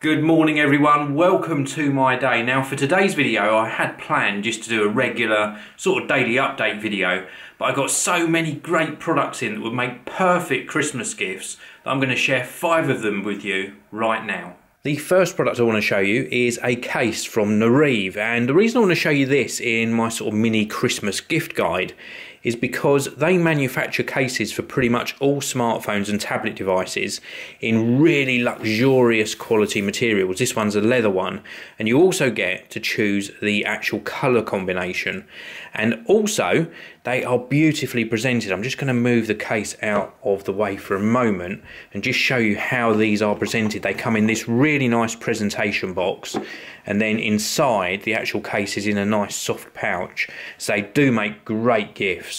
Good morning everyone, welcome to my day. Now for today's video I had planned just to do a regular sort of daily update video, but I got so many great products in that would make perfect Christmas gifts that I'm going to share 5 of them with you right now. The first product I want to show you is a case from Nariv, and the reason I want to show you this in my sort of mini Christmas gift guide is because they manufacture cases for pretty much all smartphones and tablet devices in really luxurious quality materials. This one's a leather one, and you also get to choose the actual colour combination, and also they are beautifully presented. I'm just going to move the case out of the way for a moment and just show you how these are presented. They come in this really nice presentation box, and then inside the actual case is in a nice soft pouch, so they do make great gifts.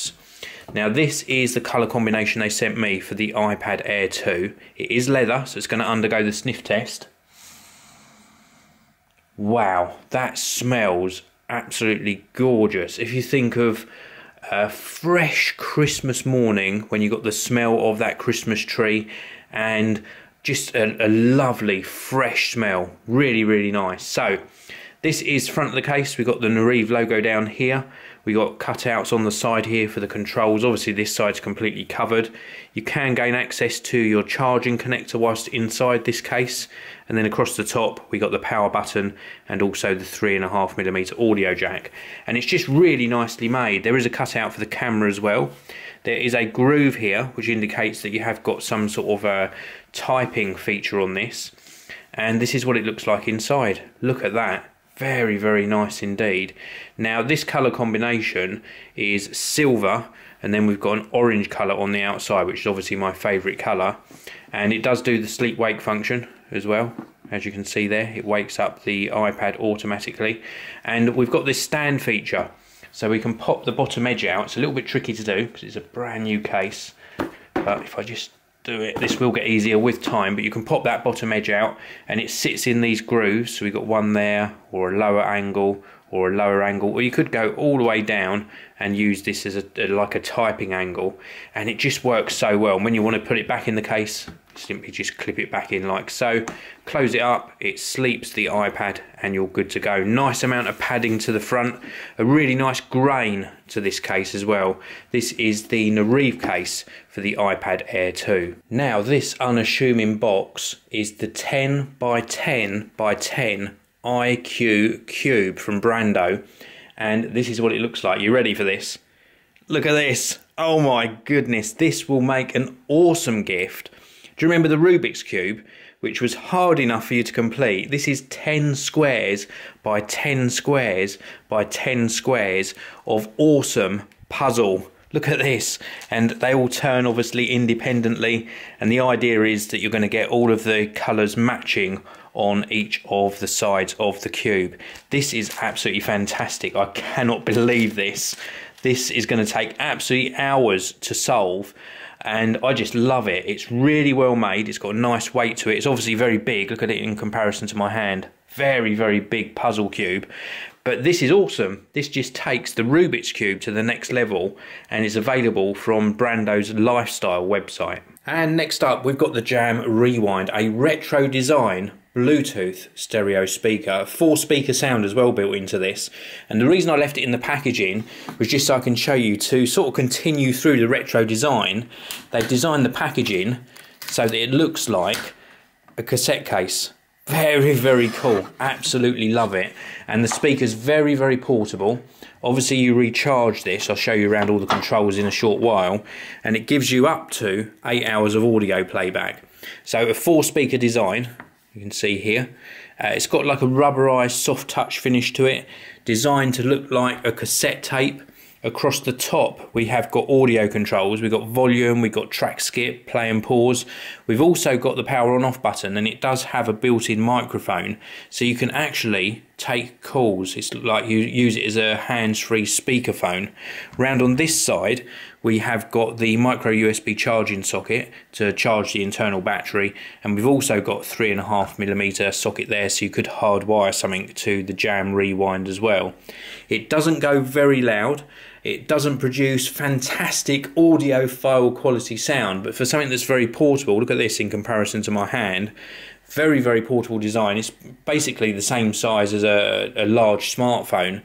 Now this is the colour combination they sent me for the iPad Air 2. It is leather, so it's going to undergo the sniff test. Wow, that smells absolutely gorgeous. If you think of a fresh Christmas morning when you got the smell of that Christmas tree and just a lovely fresh smell, really nice. So this is front of the case. We've got the Nariv logo down here. We got cutouts on the side here for the controls. Obviously this side's completely covered. You can gain access to your charging connector whilst inside this case, and then across the top we got the power button and also the 3.5mm audio jack, and it's just really nicely made. There is a cutout for the camera as well. There is a groove here which indicates that you have got some sort of a typing feature on this, and this is what it looks like inside. Look at that. Very nice indeed. Now this colour combination is silver, and then we've got an orange colour on the outside, which is obviously my favourite colour, and it does do the sleep wake function as well. As you can see there, it wakes up the iPad automatically, and we've got this stand feature, so we can pop the bottom edge out. It's a little bit tricky to do because it's a brand new case, but if I just do it, this will get easier with time, but you can pop that bottom edge out and it sits in these grooves. So we've got one there, or a lower angle, or a lower angle, or you could go all the way down and use this as like a typing angle, and it just works so well. And when you want to put it back in the case, simply just clip it back in like so, close it up, it sleeps the iPad, and you're good to go. Nice amount of padding to the front, a really nice grain to this case as well. This is the Nariv case for the iPad Air 2. Now this unassuming box is the 10 by 10 by 10 IQ Cube from Brando, and this is what it looks like. You ready for this? Look at this. Oh my goodness, this will make an awesome gift. Do you remember the Rubik's Cube, which was hard enough for you to complete? This is 10 squares by 10 squares by 10 squares of awesome puzzle. Look at this, and they all turn obviously independently, and the idea is that you're going to get all of the colours matching on each of the sides of the cube. This is absolutely fantastic. I cannot believe this. This is going to take absolutely hours to solve, and I just love it. It's really well made. It's got a nice weight to it. It's obviously very big. Look at it in comparison to my hand. Very big puzzle cube. But this is awesome. This just takes the Rubik's Cube to the next level, and is available from Brando's Lifestyle website. And next up we've got the Jam Rewind, a retro design Bluetooth stereo speaker, 4-speaker sound as well built into this. And the reason I left it in the packaging was just so I can show you, to sort of continue through the retro design. They've designed the packaging so that it looks like a cassette case. Very cool. Absolutely love it. And the speaker's very portable. Obviously you recharge this. I'll show you around all the controls in a short while, and it gives you up to 8 hours of audio playback. So a 4-speaker design, you can see here. It's got like a rubberized soft touch finish to it, designed to look like a cassette tape. Across the top we have got audio controls. We've got volume, we've got track skip, play and pause. We've also got the power on off button, and it does have a built-in microphone, so you can actually take calls. It's like you use it as a hands-free speakerphone. Round on this side we have got the micro USB charging socket to charge the internal battery, and we've also got 3.5mm socket there, so you could hardwire something to the Jam Rewind as well. It doesn't go very loud. It doesn't produce fantastic audiophile quality sound, but for something that's very portable, look at this in comparison to my hand, Very, very portable design. It's basically the same size as a large smartphone.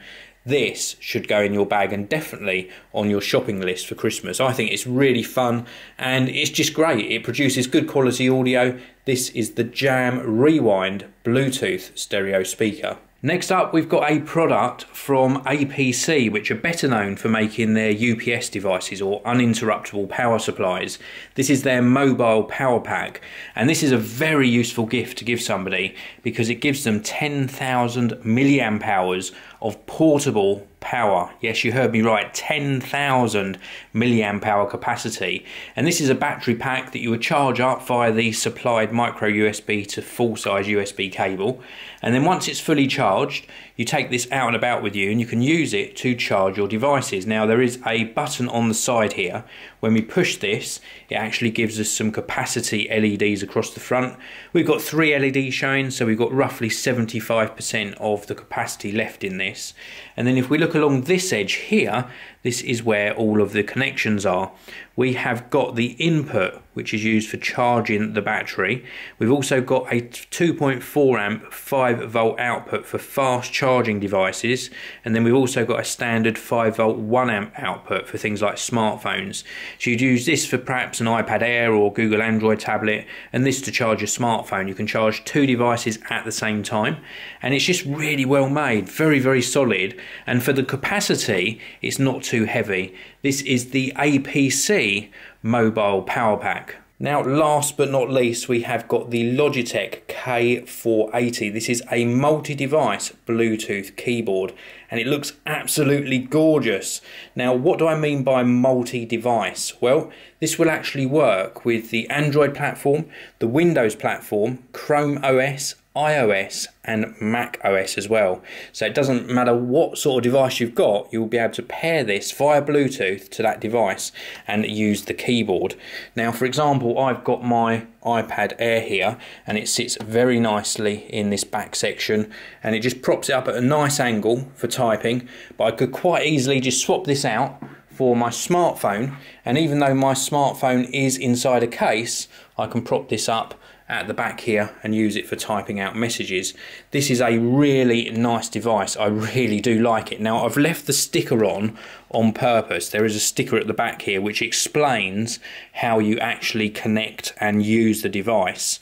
This should go in your bag and definitely on your shopping list for Christmas. I think it's really fun and it's just great. It produces good quality audio. This is the Jam Rewind Bluetooth stereo speaker. Next up, we've got a product from APC, which are better known for making their UPS devices or uninterruptible power supplies. This is their mobile power pack, and this is a very useful gift to give somebody because it gives them 10,000 milliamp hours of portable power. Yes, you heard me right, 10,000 milliamp hour capacity. And this is a battery pack that you would charge up via the supplied micro USB to full size USB cable. And then once it's fully charged, you take this out and about with you and you can use it to charge your devices. Now there is a button on the side here. When we push this, it actually gives us some capacity LEDs across the front. We've got 3 LEDs showing, so we've got roughly 75% of the capacity left in this. And then if we look along this edge here, this is where all of the connections are. We have got the input, which is used for charging the battery. We've also got a 2.4 amp 5 volt output for fast charging devices, and then we've also got a standard 5 volt 1 amp output for things like smartphones. So you'd use this for perhaps an iPad Air or Google Android tablet, and this to charge your smartphone. You can charge 2 devices at the same time, and it's just really well made, very, very solid. And for the capacity, it's not too heavy. This is the APC mobile power pack. Now, last but not least, we have got the Logitech K480. This is a multi-device Bluetooth keyboard, and it looks absolutely gorgeous. Now, what do I mean by multi-device? Well, this will actually work with the Android platform, the Windows platform, Chrome OS, iOS and Mac OS as well. So it doesn't matter what sort of device you've got, you'll be able to pair this via Bluetooth to that device and use the keyboard. Now, for example, I've got my iPad Air here and it sits very nicely in this back section and it just props it up at a nice angle for typing, but I could quite easily just swap this out for my smartphone, and even though my smartphone is inside a case, I can prop this up at the back here and use it for typing out messages. This is a really nice device. I really do like it. Now, I've left the sticker on purpose. There is a sticker at the back here which explains how you actually connect and use the device.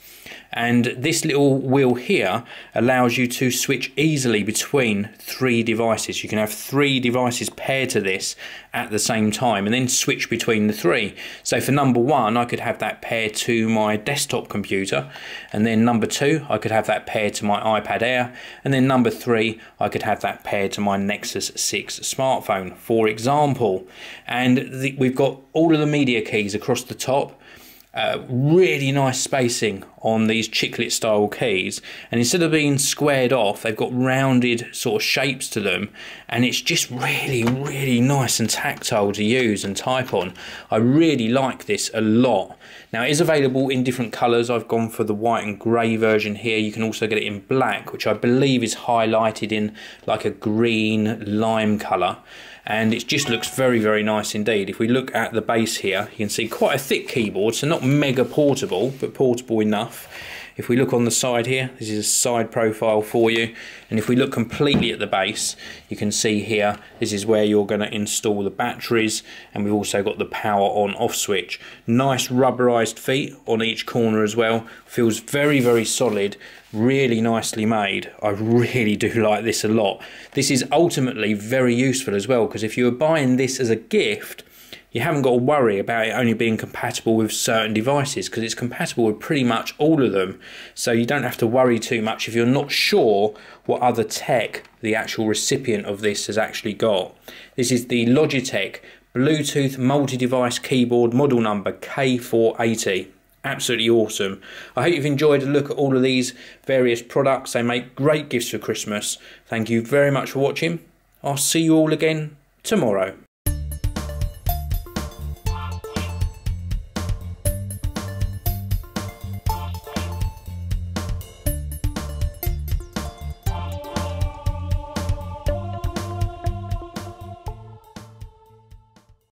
And this little wheel here allows you to switch easily between 3 devices. You can have 3 devices paired to this at the same time and then switch between the 3. So for number 1, I could have that paired to my desktop computer, and then number 2, I could have that paired to my iPad Air, and then number 3, I could have that paired to my Nexus 6 smartphone, for example. And we've got all of the media keys across the top. Really nice spacing on these chiclet style keys, and instead of being squared off, they've got rounded sort of shapes to them, and it's just really, really nice and tactile to use and type on. I really like this a lot. Now, it is available in different colours. I've gone for the white and grey version here. You can also get it in black, which I believe is highlighted in like a green lime colour. And it just looks very, very nice indeed. If we look at the base here, you can see quite a thick keyboard, so not mega portable, but portable enough. If we look on the side here, this is a side profile for you. And if we look completely at the base, you can see here, this is where you're going to install the batteries. And we've also got the power on off switch. Nice rubberized feet on each corner as well. Feels very, very solid. Really nicely made. I really do like this a lot. This is ultimately very useful as well, because if you were buying this as a gift, you haven't got to worry about it only being compatible with certain devices, because it's compatible with pretty much all of them. So you don't have to worry too much if you're not sure what other tech the actual recipient of this has actually got. This is the Logitech Bluetooth multi-device keyboard, model number K480. Absolutely awesome. I hope you've enjoyed a look at all of these various products. They make great gifts for Christmas. Thank you very much for watching. I'll see you all again tomorrow.